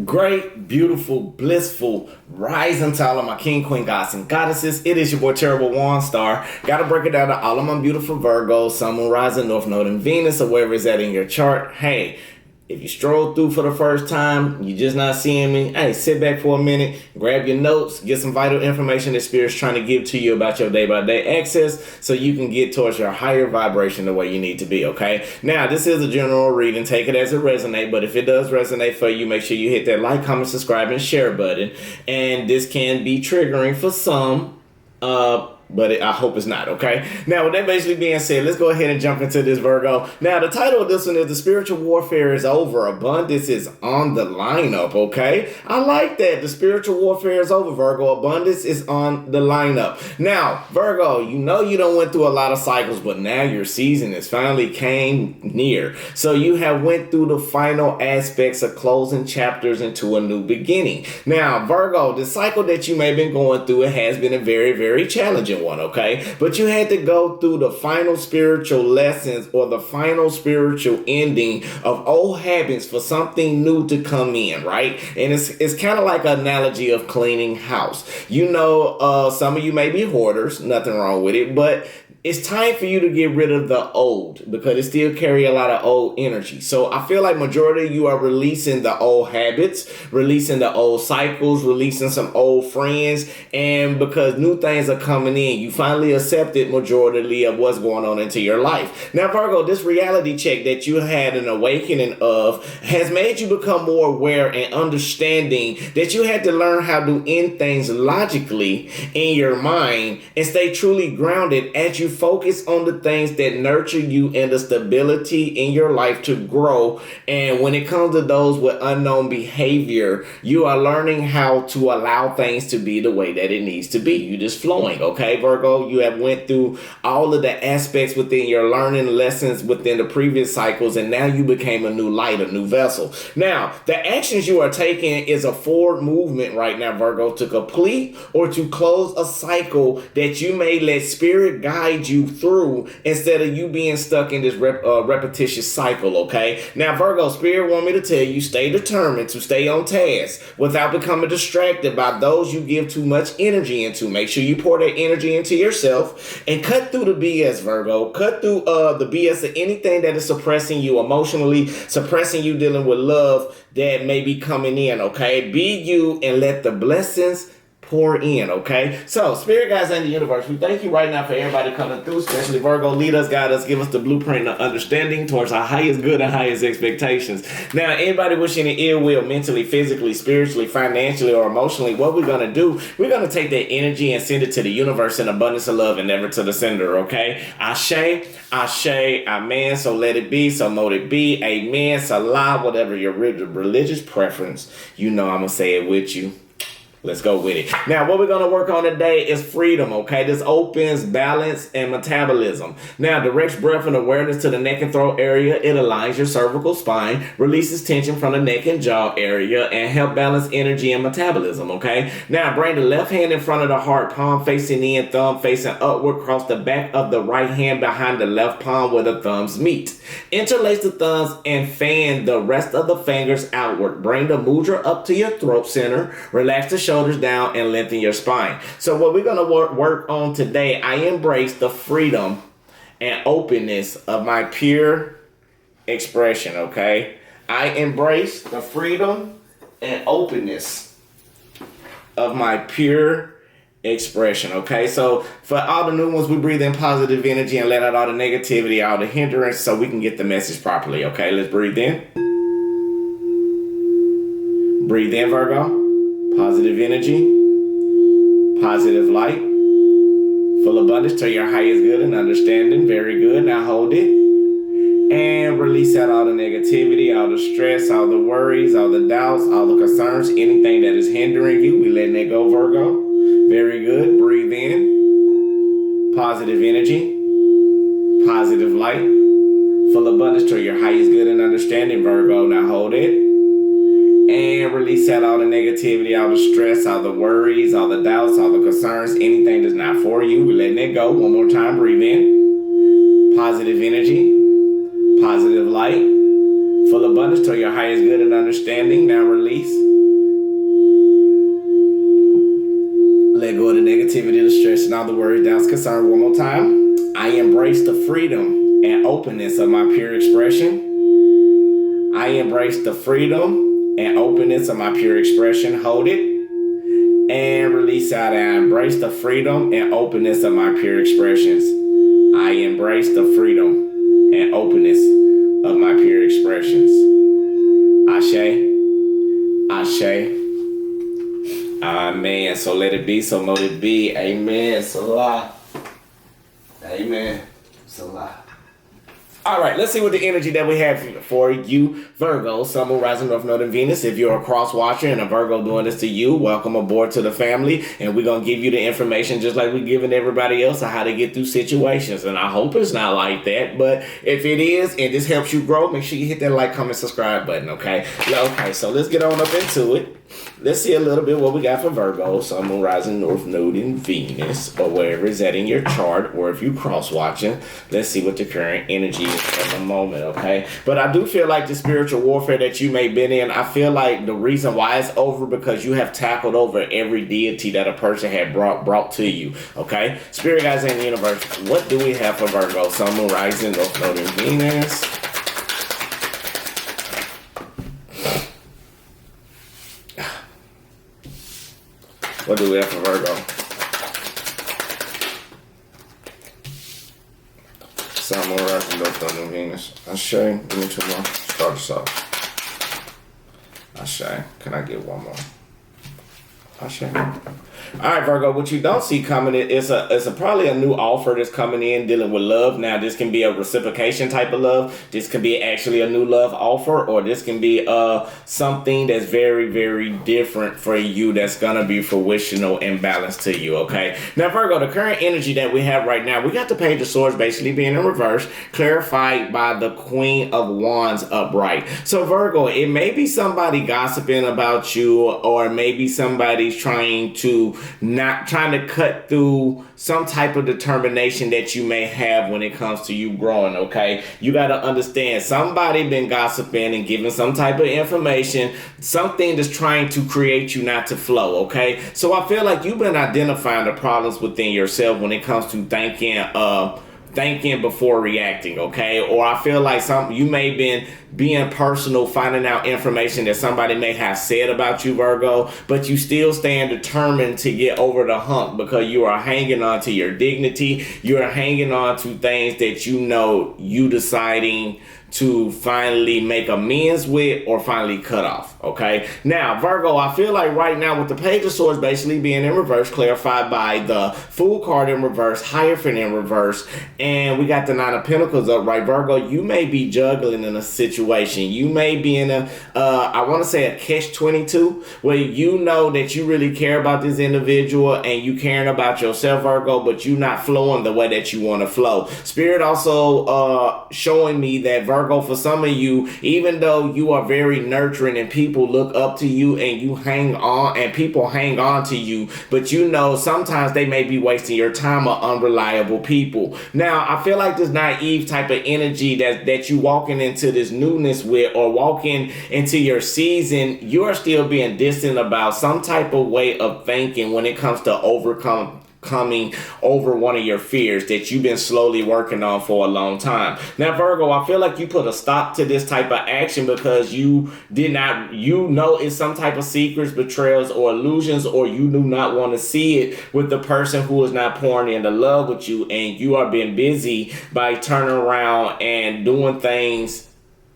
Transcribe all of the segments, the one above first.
Great, beautiful, blissful, rising to all of my king, queen, gods, and goddesses. It is your boy, Terrible One Star. Gotta break it down to all of my beautiful Virgos, Sun, Moon, Rising, North Node, and Venus, or wherever it's at in your chart. Hey, if you stroll through for the first time, you're just not seeing me, hey, sit back for a minute, grab your notes, get some vital information that Spirit's trying to give to you about your day-by-day access so you can get towards your higher vibration the way you need to be, okay? Now, this is a general reading. Take it as it resonates, but if it does resonate for you, make sure you hit that like, comment, subscribe, and share button. And this can be triggering for some, but I hope it's not, okay? Now, with that basically being said, let's go ahead and jump into this, Virgo. Now, the title of this one is The Spiritual Warfare is Over. Abundance is on the lineup, okay? I like that. The spiritual warfare is over, Virgo. Abundance is on the lineup. Now, Virgo, you know you done went through a lot of cycles, but now your season is finally came near. So you have went through the final aspects of closing chapters into a new beginning. Now, Virgo, the cycle that you may have been going through, it has been a very, very challenging one, okay? But you had to go through the final spiritual lessons or the final spiritual ending of old habits for something new to come in, right? And it's kind of like an analogy of cleaning house. You know, some of you may be hoarders, nothing wrong with it, but it's time for you to get rid of the old because it still carry a lot of old energy. So I feel like majority of you are releasing the old habits, releasing the old cycles, releasing some old friends. And because new things are coming in, you finally accepted majority of what's going on into your life. Now, Virgo, this reality check that you had an awakening of has made you become more aware and understanding that you had to learn how to end things logically in your mind and stay truly grounded as you focus on the things that nurture you and the stability in your life to grow. And when it comes to those with unknown behavior, you are learning how to allow things to be the way that it needs to be. You're just flowing, okay, Virgo? You have went through all of the aspects within your learning lessons within the previous cycles, and now you became a new light, a new vessel. Now, the actions you are taking is a forward movement right now, Virgo, to complete or to close a cycle that you may let spirit guide you through instead of you being stuck in this repetitious cycle, okay? Now, Virgo, Spirit want me to tell you, stay determined to stay on task without becoming distracted by those you give too much energy into. Make sure you pour that energy into yourself and cut through the BS, Virgo. Cut through the BS of anything that is suppressing you emotionally, suppressing you dealing with love that may be coming in, okay? Be you and let the blessings pour in, okay? So, Spirit guides and the universe, we thank you right now for everybody coming through, especially Virgo. Lead us, guide us, give us the blueprint of understanding towards our highest good and highest expectations. Now, anybody wishing an ill will mentally, physically, spiritually, financially, or emotionally, what we're going to do, we're going to take that energy and send it to the universe in abundance of love and never to the sender, okay? Ashe, Ashe, Amen. So let it be, so mote it be, Amen, Salah, whatever your religious preference, you know I'm going to say it with you. Let's go with it. Now, what we're going to work on today is freedom, okay? This opens balance and metabolism. Now, directs breath and awareness to the neck and throat area. It aligns your cervical spine, releases tension from the neck and jaw area, and help balance energy and metabolism, okay? Now, bring the left hand in front of the heart, palm facing in, thumb facing upward, cross the back of the right hand behind the left palm where the thumbs meet. Interlace the thumbs and fan the rest of the fingers outward. Bring the mudra up to your throat center. Relax the shoulders down and lengthen your spine. So what we're going to work on today, I embrace the freedom and openness of my pure expression, okay? I embrace the freedom and openness of my pure expression, okay? So for all the new ones, we breathe in positive energy and let out all the negativity, all the hindrance, so we can get the message properly, okay? Let's breathe in. Breathe in, Virgo. Positive energy, positive light, full abundance to your highest good and understanding. Very good. Now hold it and release out all the negativity, all the stress, all the worries, all the doubts, all the concerns, anything that is hindering you. We letting it go, Virgo. Very good. Breathe in. Positive energy, positive light, full abundance to your highest good and understanding, Virgo. Now hold it. And release out all the negativity, all the stress, all the worries, all the doubts, all the concerns, anything that's not for you. We're letting it go. One more time. Breathe in. Positive energy, positive light, full abundance to your highest good and understanding. Now release. Let go of the negativity, the stress, and all the worry, doubts, concern. One more time. I embrace the freedom and openness of my pure expression. I embrace the freedom and openness of my pure expression. Hold it. And release out. I embrace the freedom and openness of my pure expressions. I embrace the freedom and openness of my pure expressions. Ashe. Ashe. Amen. So let it be, so mote it be. Amen. Salah. Amen. Salah. All right, let's see what the energy that we have for you, Virgo, Sun, Moon, Rising, North Node, and Venus. If you're a cross watcher and a Virgo doing this to you, welcome aboard to the family. And we're going to give you the information just like we're giving everybody else on how to get through situations. And I hope it's not like that. But if it is and this helps you grow, make sure you hit that like, comment, subscribe button, okay? Okay, so let's get on up into it. Let's see a little bit what we got for Virgo, Sun, Moon, Rising, North Node, and Venus, or wherever it's at in your chart, or if you cross-watching, let's see what the current energy is for the moment, okay? But I do feel like the spiritual warfare that you may have been in, I feel like the reason why it's over because you have tackled over every deity that a person had brought to you, okay? Spirit guides in the universe, what do we have for Virgo, Sun, Moon, Rising, North Node, and Venus? What do we have for Virgo? Sun, Moon, Rising, North Node, and Venus. Ashe, give me 2 more. Start us off. Ashe, can I get 1 more? Ashe. All right, Virgo, what you don't see coming is probably a new offer that's coming in dealing with love. Now, this can be a reciprocation type of love. This can be actually a new love offer, or this can be something that's very, very different for you that's going to be fruitional and balanced to you, okay? Now, Virgo, the current energy that we have right now, we got the Page of Swords basically being in reverse, clarified by the Queen of Wands upright. So, Virgo, it may be somebody gossiping about you, or maybe somebody's trying to cut through some type of determination that you may have when it comes to you growing, okay? You got to understand, somebody been gossiping and giving some type of information, something that's trying to create you not to flow, okay? So I feel like you've been identifying the problems within yourself when it comes to thinking before reacting, okay? Or I feel like you may have been being personal, finding out information that somebody may have said about you, Virgo, but you still stand determined to get over the hump because you are hanging on to your dignity. You are hanging on to things that you know you deciding to finally make amends with or finally cut off, okay? Now, Virgo, I feel like right now with the Page of Swords basically being in reverse, clarified by the Fool card in reverse, Hierophant in reverse, and we got the Nine of Pentacles up, right? Virgo, you may be juggling in a situation. You may be in I want to say a catch-22, where you know that you really care about this individual and you caring about yourself, Virgo, but you not flowing the way that you want to flow. Spirit also showing me that, Virgo, for some of you, even though you are very nurturing and people look up to you and you hang on and people hang on to you, but you know sometimes they may be wasting your time or unreliable people. Now, I feel like this naive type of energy that you walking into this newness with, or walking into your season, you are still being distant about some type of way of thinking when it comes to coming over one of your fears that you've been slowly working on for a long time. Now, Virgo, I feel like you put a stop to this type of action because you know it's some type of secrets, betrayals, or illusions, or you do not want to see it with the person who is not pouring into love with you, and you are being busy by turning around and doing things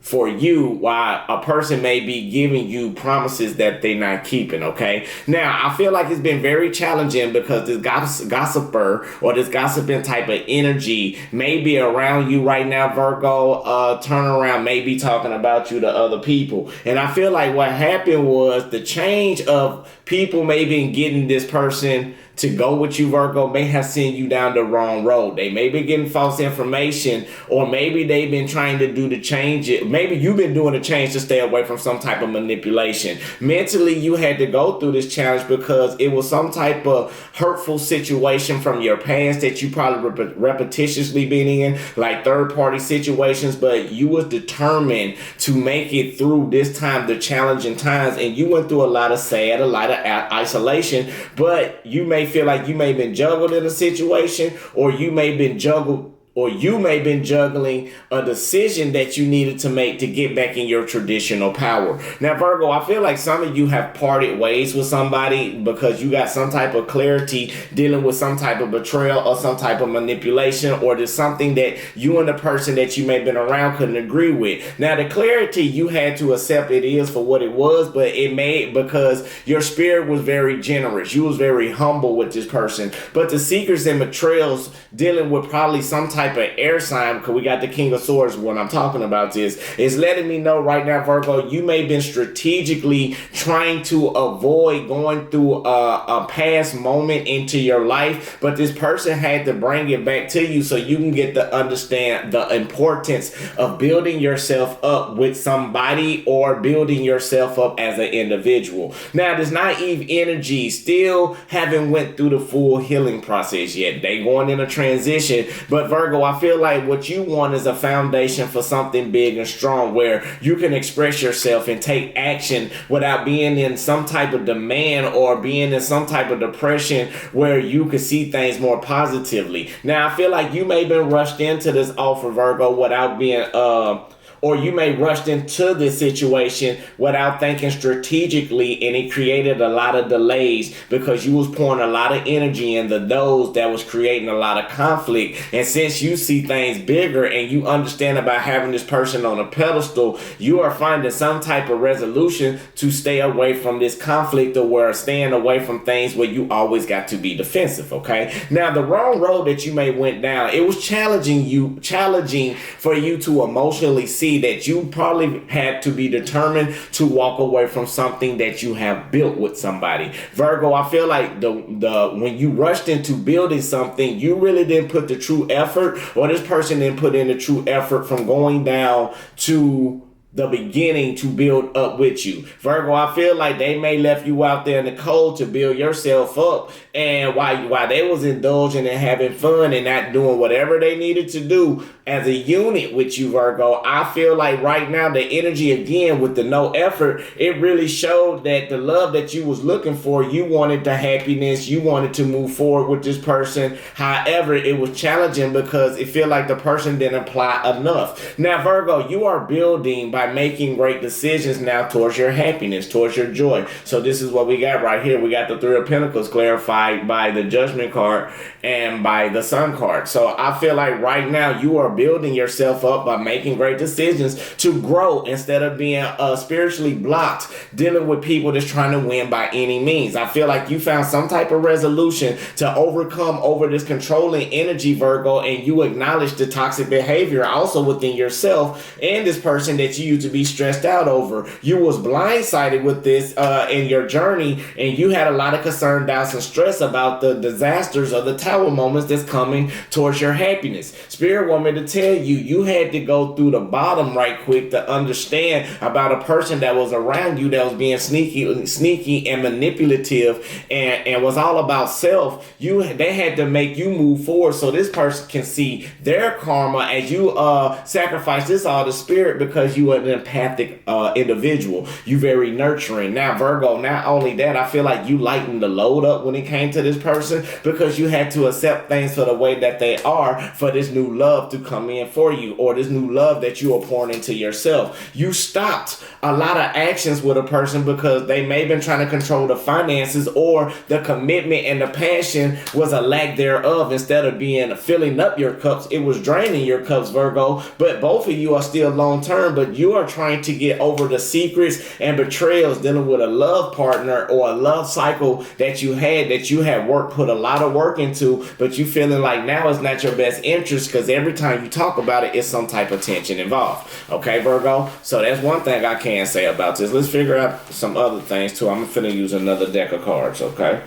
for you while a person may be giving you promises that they're not keeping, okay? Now, I feel like it's been very challenging because this gossiper or this gossiping type of energy may be around you right now, Virgo. Turn around, maybe talking about you to other people. And I feel like what happened was the change of people maybe getting this person to go with you, Virgo, may have sent you down the wrong road. They may be getting false information, or maybe they've been trying to do to change it. Maybe you've been doing a change to stay away from some type of manipulation. Mentally, you had to go through this challenge because it was some type of hurtful situation from your past that you probably repetitiously been in, like third-party situations, but you was determined to make it through this time, the challenging times, and you went through a lot of sad, a lot of isolation, but you may feel like you may have been juggled in a situation, or you may have been juggling a decision that you needed to make to get back in your traditional power. Now, Virgo, I feel like some of you have parted ways with somebody because you got some type of clarity dealing with some type of betrayal or some type of manipulation, or there's something that you and the person that you may have been around couldn't agree with. Now, the clarity, you had to accept it is for what it was, but it made because your spirit was very generous. You was very humble with this person. But the secrets and betrayals dealing with probably some type of air sign, because we got the King of Swords when I'm talking about this, is letting me know right now, Virgo, you may have been strategically trying to avoid going through a past moment into your life, but this person had to bring it back to you so you can get to understand the importance of building yourself up with somebody or building yourself up as an individual. Now, this naive energy still haven't went through the full healing process yet. They going in a transition, but Virgo, I feel like what you want is a foundation for something big and strong where you can express yourself and take action without being in some type of demand or being in some type of depression, where you could see things more positively. Now, I feel like you may have been rushed into this offer, Virgo, without being or you may rushed into this situation without thinking strategically, and it created a lot of delays because you was pouring a lot of energy into those that was creating a lot of conflict. And since you see things bigger and you understand about having this person on a pedestal, you are finding some type of resolution to stay away from this conflict, or staying away from things where you always got to be defensive, okay? Now, the wrong road that you may went down, it was challenging for you to emotionally see that you probably had to be determined to walk away from something that you have built with somebody. Virgo, I feel like the when you rushed into building something, you really didn't put the true effort, or this person didn't put in the true effort from going down to the beginning to build up with you. Virgo, I feel like they may left you out there in the cold to build yourself up, and while they was indulging and having fun and not doing whatever they needed to do as a unit with you, Virgo, I feel like right now the energy again with the no effort, it really showed that the love that you was looking for, you wanted the happiness, you wanted to move forward with this person. However, it was challenging because it feel like the person didn't apply enough. Now, Virgo, you are building by making great decisions now towards your happiness, towards your joy. So this is what we got right here. We got the Three of Pentacles clarified by the Judgment card and by the Sun card. So I feel like right now you are building yourself up by making great decisions to grow instead of being spiritually blocked, dealing with people that's trying to win by any means. I feel like you found some type of resolution to overcome over this controlling energy, Virgo, and you acknowledge the toxic behavior also within yourself and this person that you used to be stressed out over. You was blindsided with this in your journey, and you had a lot of concern, doubts, and stress about the disasters or the tower moments that's coming towards your happiness. Spirit want me to tell you, you had to go through the bottom right quick to understand about a person that was around you that was being sneaky and manipulative and was all about self. They had to make you move forward so this person can see their karma as you sacrifice this all to spirit, because you are an empathic individual. You very nurturing. Now, Virgo, not only that, I feel like you lightened the load up when it came to this person, because you had to accept things for the way that they are for this new love to come in for you, or this new love that you are pouring into yourself. You stopped a lot of actions with a person because they may have been trying to control the finances, or the commitment and the passion was a lack thereof. Instead of being filling up your cups, it was draining your cups, Virgo. But both of you are still long term, but you are trying to get over the secrets and betrayals dealing with a love partner or a love cycle that you had put a lot of work into, but you feeling like now it's not your best interest because every time you talk about it, it's some type of tension involved. Okay, Virgo? So that's one thing I can say about this. Let's figure out some other things too. I'm finna use another deck of cards, okay?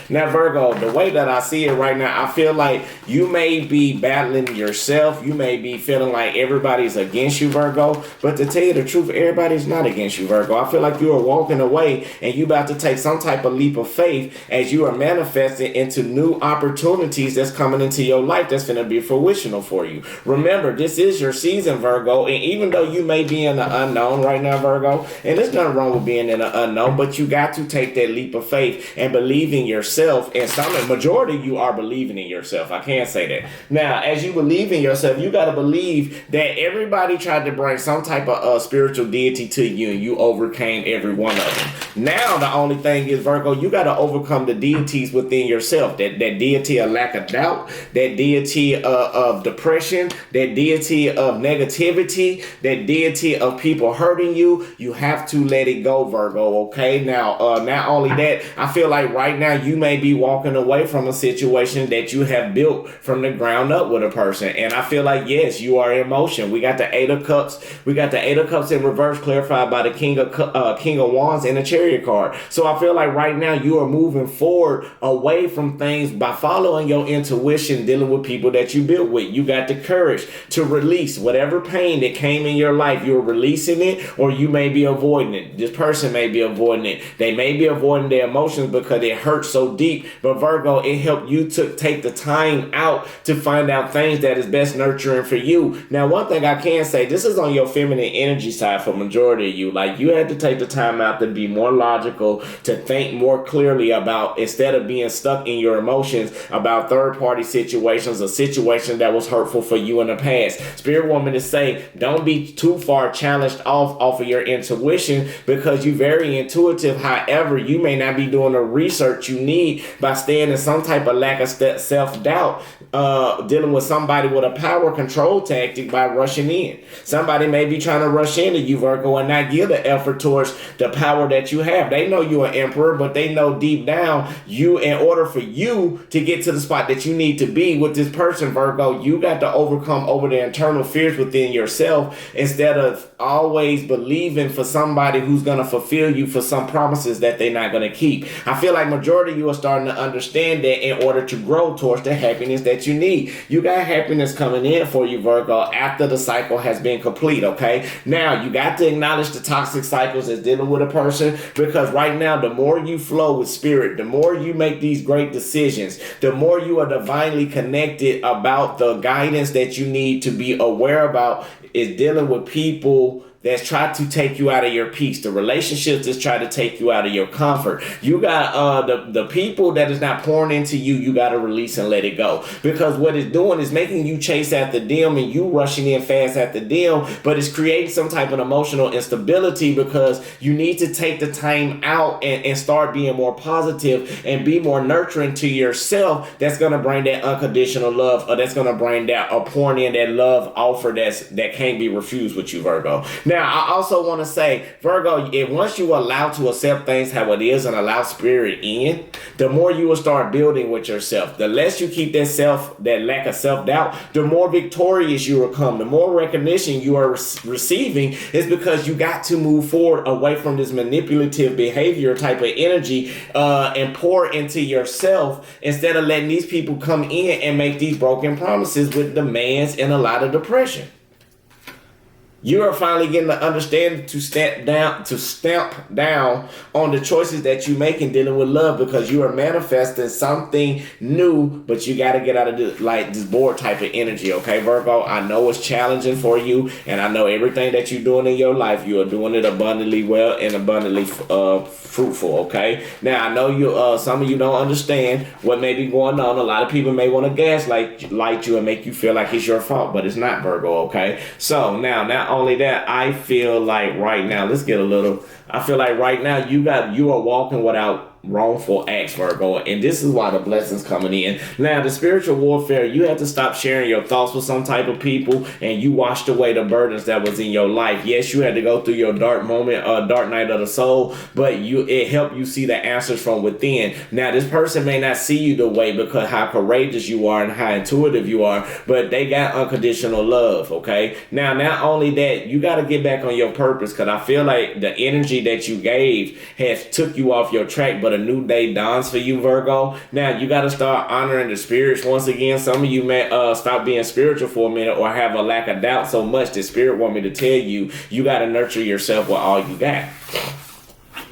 Now, Virgo, the way that I see it right now, I feel like you may be battling yourself. You may be feeling like everybody's against you, Virgo. But to tell you the truth, everybody's not against you, Virgo. I feel like you are walking away and you about to take some type of leap of faith as you are manifesting into new opportunities that's coming into your life that's going to be fruitional for you. Remember, this is your season, Virgo. And even though you may be in the unknown right now, Virgo, and there's nothing wrong with being in the unknown, but you got to take that leap of faith and believe in yourself. And some majority of you are believing in yourself. I can't say that. Now, as you believe in yourself, you got to believe that everybody tried to bring some type of spiritual deity to you and you overcame every one of them. Now, the only thing is, Virgo, you got to overcome the deities within yourself. That deity of lack of doubt, that deity of depression, that deity of negativity, that deity of people hurting you. You have to let it go, Virgo, okay? Now, not only that, I feel like right now you may be walking away from a situation that you have built from the ground up with a person. And I feel like, yes, you are in motion. We got the Eight of Cups. We got the Eight of Cups in reverse, clarified by the King of Wands and the Chariot card. So I feel like right now you are moving forward away from things by following your intuition, dealing with people that you built with. You got the courage to release whatever pain that came in your life. You're releasing it, or you may be avoiding it. This person may be avoiding it. They may be avoiding their emotions because it hurts so deep. But Virgo, it helped you to take the time out to find out things that is best nurturing for you. Now, one thing I can say, this is on your feminine energy side for majority of you. Like, you had to take the time out to be more logical, to think more clearly about, instead of being stuck in your emotions about third-party situations, a situation that was hurtful for you in the past. Spirit woman to say, don't be too far challenged off of your intuition because you're very intuitive. However, you may not be doing the research you need by staying in some type of lack of self-doubt, dealing with somebody with a power control tactic by rushing in. Somebody may be trying to rush into you, Virgo, and not give the effort towards the power that you have. They know you're an emperor, but they know deep down you, in order for you to get to the spot that you need to be with this person, Virgo, you got to overcome over the internal fears within yourself instead of always believing for somebody who's going to fulfill you for some promises that they're not going to keep. I feel like majority of you are starting to understand that in order to grow towards the happiness that you need. You got happiness coming in for you, Virgo, after the cycle has been complete, okay? Now, you got to acknowledge the toxic cycles as dealing with a person, because right now, the more you flow with spirit, the more you make these great decisions, the more you are divinely connected about the guidance that you need to be aware about is dealing with people that's tried to take you out of your peace, the relationships that's try to take you out of your comfort. You got the people that is not pouring into you, you got to release and let it go. Because what it's doing is making you chase after them and you rushing in fast after them, but it's creating some type of emotional instability because you need to take the time out and start being more positive and be more nurturing to yourself. That's going to bring that unconditional love, or that's going to bring that or pouring in that love offer that can't be refused with you, Virgo. Now, I also want to say, Virgo, if once you allow to accept things how it is and allow spirit in, the more you will start building with yourself. The less you keep that lack of self-doubt, the more victorious you will come. The more recognition you are receiving is because you got to move forward away from this manipulative behavior type of energy and pour into yourself instead of letting these people come in and make these broken promises with demands and a lot of depression. You are finally getting the understanding to stamp down on the choices that you make in dealing with love, because you are manifesting something new, but you got to get out of this bored type of energy, okay, Virgo? I know it's challenging for you, and I know everything that you're doing in your life, you are doing it abundantly well and abundantly fruitful, okay? Now, I know you. Some of you don't understand what may be going on. A lot of people may want to gaslight you and make you feel like it's your fault, but it's not, Virgo, okay? So now, not only that, I feel like right now, I feel like right now you are walking without wrongful acts, Virgo, and this is why the blessings coming in. Now, the spiritual warfare, you have to stop sharing your thoughts with some type of people, and you washed away the burdens that was in your life. Yes, you had to go through your dark moment, dark night of the soul, but it helped you see the answers from within. Now, this person may not see you the way because how courageous you are and how intuitive you are, but they got unconditional love, okay? Now, not only that, you got to get back on your purpose, because I feel like the energy that you gave has took you off your track, but a new day dawns for you, Virgo. Now you got to start honoring the spirits once again. Some of you may stop being spiritual for a minute, or have a lack of doubt so much that spirit want me to tell you, you got to nurture yourself with all you got.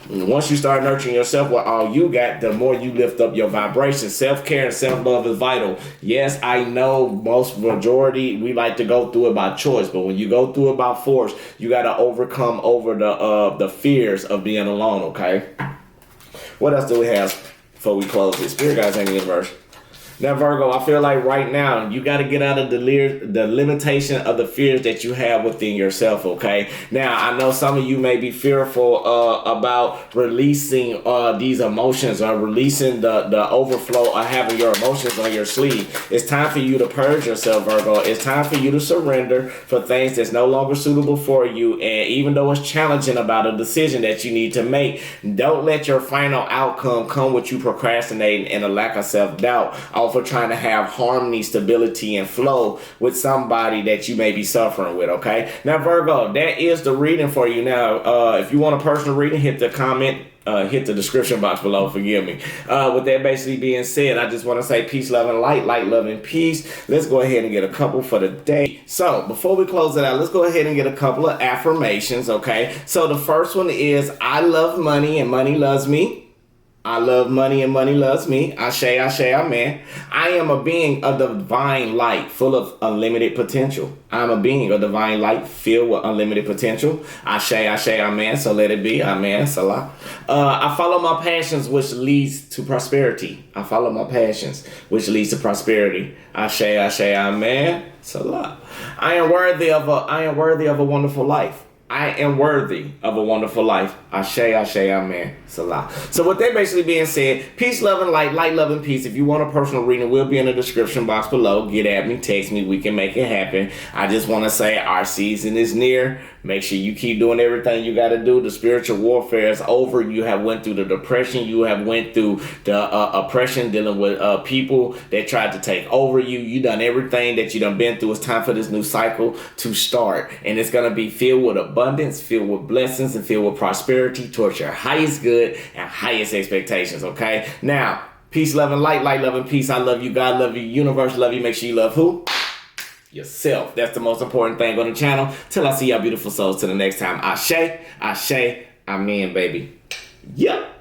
Once you start nurturing yourself with all you got, the more you lift up your vibration. Self-care and self-love is vital. Yes, I know most majority, we like to go through it by choice, but when you go through it by force, you got to overcome over the fears of being alone, okay? What else do we have before we close this? Spirit guys in the universe. Now, Virgo, I feel like right now you got to get out of the limitation of the fears that you have within yourself, okay? Now, I know some of you may be fearful about releasing these emotions, or releasing the overflow of having your emotions on your sleeve. It's time for you to purge yourself, Virgo. It's time for you to surrender for things that's no longer suitable for you. And even though it's challenging about a decision that you need to make, don't let your final outcome come with you procrastinating and a lack of self-doubt for trying to have harmony, stability, and flow with somebody that you may be suffering with, okay? Now, Virgo, that is the reading for you. Now, if you want a personal reading, hit the comment, hit the description box below, forgive me. With that basically being said, I just want to say peace, love, and light, love, and peace. Let's go ahead and get a couple for the day. So, before we close it out, let's go ahead and get a couple of affirmations, okay? So, the first one is, I love money and money loves me. I love money and money loves me. Ashe, ashe, amen. I am a being of divine light full of unlimited potential. I'm a being of divine light filled with unlimited potential. Ashe, ashe, amen. So let it be. Amen. Salah. I follow my passions, which leads to prosperity. I follow my passions, which leads to prosperity. Ashe, ashe, amen. Salah. I am worthy of a wonderful life. I am worthy of a wonderful life. Ashe, ashe, amen. Salah. So with that basically being said, peace, love, and light, love, and peace. If you want a personal reading, we'll be in the description box below. Get at me, text me, we can make it happen. I just want to say our season is near. Make sure you keep doing everything you got to do. The spiritual warfare is over. You have went through the depression. You have went through the oppression, dealing with people that tried to take over you. You done everything that you done been through. It's time for this new cycle to start. And it's going to be filled with abundance, filled with blessings, and filled with prosperity towards your highest good and highest expectations, okay? Now, peace, love, and light, love, and peace. I love you. God love you. Universe love you. Make sure you love who? Yourself. That's the most important thing on the channel. Till I see y'all beautiful souls till the next time. Ashe, ashe, amen, baby. Yep.